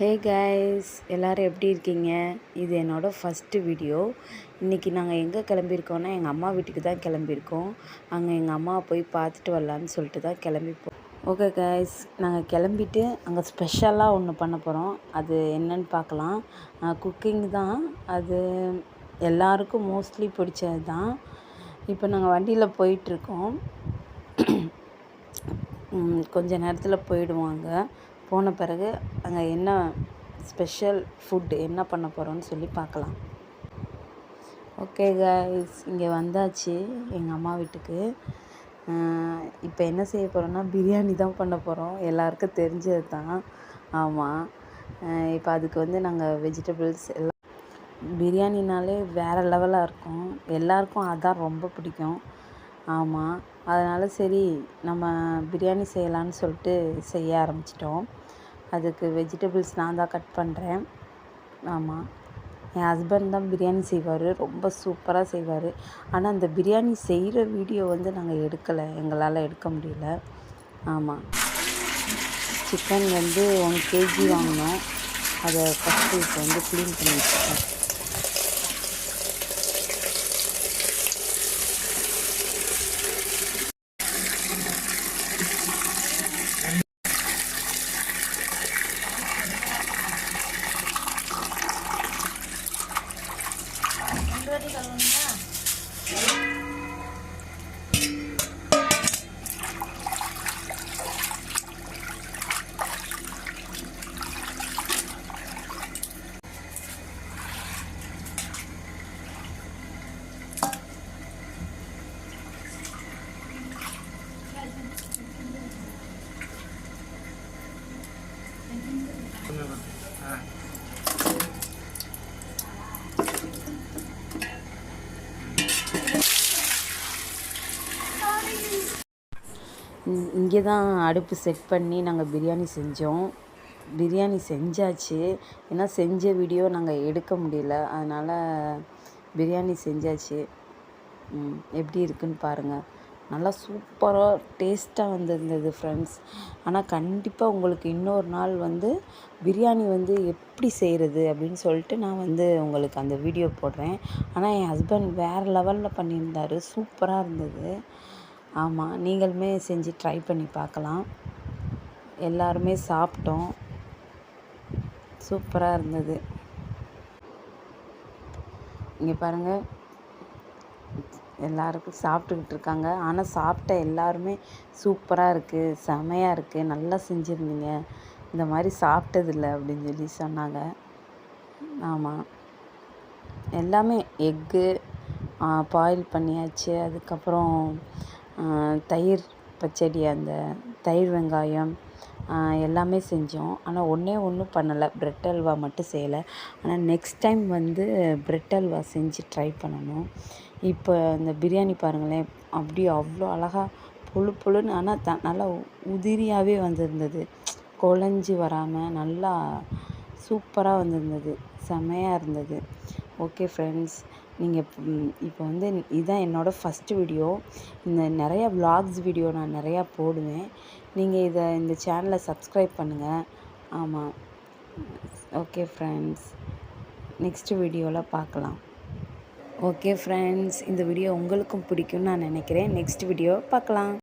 Hey guys, எல்லோரும் எப்படி இருக்கீங்க? இது என்னோடய ஃபஸ்ட்டு வீடியோ. இன்றைக்கி நாங்கள் எங்கே கிளம்பியிருக்கோன்னா எங்கள் அம்மா வீட்டுக்கு தான் கிளம்பியிருக்கோம். அங்கே எங்கள் அம்மாவை போய் பார்த்துட்டு வரலான்னு சொல்லிட்டு தான் கிளம்பிப்போம். ஓகே கைஸ், நாங்கள் கிளம்பிட்டு அங்கே ஸ்பெஷலாக ஒன்று பண்ண போகிறோம். அது என்னன்னு பார்க்கலாம். குக்கிங் தான். அது எல்லாருக்கும் மோஸ்ட்லி பிடிச்சது தான். இப்போ நாங்கள் வண்டியில் போயிட்டுருக்கோம். கொஞ்ச நேரத்தில் போயிடுவாங்க. போன பிறகு அங்கே என்ன ஸ்பெஷல் ஃபுட் என்ன பண்ண போகிறோன்னு சொல்லி பார்க்கலாம். ஓகே கைஸ், இங்கே வந்தாச்சு எங்கள் அம்மா வீட்டுக்கு. இப்போ என்ன செய்ய போகிறோன்னா பிரியாணி தான் பண்ண போகிறோம். எல்லாருக்கும் தெரிஞ்சது தான். ஆமாம், இப்போ அதுக்கு வந்து நாங்கள் வெஜிடபிள்ஸ் எல்லாம் பிரியாணினாலே வேறு லெவலாக இருக்கும். எல்லாருக்கும் அதான் ரொம்ப பிடிக்கும். ஆமாம், அதனால் சரி நம்ம பிரியாணி செய்யலான்னு சொல்லிட்டு செய்ய ஆரம்பிச்சிட்டோம். அதுக்கு வெஜிடபிள்ஸ் நான் தான் கட் பண்ணுறேன். ஆமாம், என் ஹஸ்பண்ட் தான் பிரியாணி செய்வார். ரொம்ப சூப்பராக செய்வார். ஆனால் அந்த பிரியாணி செய்கிற வீடியோ வந்து நாங்கள் எடுக்கலை, எங்களால் எடுக்க முடியல. ஆமாம், சிக்கன் வந்து 1 kg வாங்கினோம். அதை ஃபஸ்ட்டு இப்போ வந்து க்ளீன் பண்ணி வச்சுருக்கோம். இங்கே தான் அடுப்பு செட் பண்ணி நாங்கள் பிரியாணி செஞ்சோம். பிரியாணி செஞ்சாச்சு. ஏன்னா செஞ்ச வீடியோ நாங்கள் எடுக்க முடியல, அதனால் பிரியாணி செஞ்சாச்சு. எப்படி இருக்குன்னு பாருங்கள். நல்லா சூப்பராக டேஸ்ட்டாக வந்திருந்தது ஃப்ரெண்ட்ஸ். ஆனால் கண்டிப்பாக உங்களுக்கு இன்னொரு நாள் வந்து பிரியாணி வந்து எப்படி செய்கிறது அப்படின்னு சொல்லிட்டு நான் வந்து உங்களுக்கு அந்த வீடியோ போடுறேன். ஆனால் என் ஹஸ்பண்ட் வேறு லெவலில் பண்ணியிருந்தார். சூப்பராக இருந்தது. ஆமாம், நீங்களுமே செஞ்சு ட்ரை பண்ணி பார்க்கலாம். எல்லாருமே சாப்பிட்டோம். சூப்பராக இருந்தது. இங்கே பாருங்கள், எல்லாருக்கும் சாப்பிட்டுக்கிட்டு இருக்காங்க. ஆனால் சாப்பிட்ட எல்லாருமே சூப்பராக இருக்குது, செமையாக இருக்குது, நல்லா செஞ்சுருந்தீங்க, இந்த மாதிரி சாப்பிட்டதில்லை அப்படின்னு சொல்லி சொன்னாங்க. ஆமாம், எல்லாமே எக்கு பாயில் பண்ணியாச்சு. அதுக்கப்புறம் தயிர் பச்சடி, அந்த தயிர் வெங்காயம் எல்லாமே செஞ்சோம். ஆனால் ஒன்று பண்ணலை, பிரெட் அல்வா மட்டும் செய்யலை. ஆனால் நெக்ஸ்ட் டைம் வந்து பிரெட் அல்வா செஞ்சு ட்ரை பண்ணணும். இப்போ இந்த பிரியாணி பாருங்களேன், அப்படியே அவ்வளோ அழகாக புழுன்னு, ஆனால் நல்லா உதிரியாகவே வந்திருந்தது. குழஞ்சி வராமல் நல்லா சூப்பராக வந்திருந்தது. செமையாக இருந்தது. ஓகே ஃப்ரெண்ட்ஸ், நீங்கள் இப்போ வந்து இதுதான் என்னோடய ஃபஸ்ட்டு வீடியோ. இந்த நிறையா விலாக்ஸ் வீடியோ நான் நிறையா போடுவேன். நீங்கள் இந்த சேனலை சப்ஸ்கிரைப் பண்ணுங்கள். ஆமாம், ஓகே ஃப்ரெண்ட்ஸ், நெக்ஸ்ட் வீடியோவில் பார்க்கலாம். ஓகே ஃப்ரெண்ட்ஸ், இந்த வீடியோ உங்களுக்கும் பிடிக்கும்னு நான் நினைக்கிறேன். நெக்ஸ்ட் வீடியோ பார்க்கலாம்.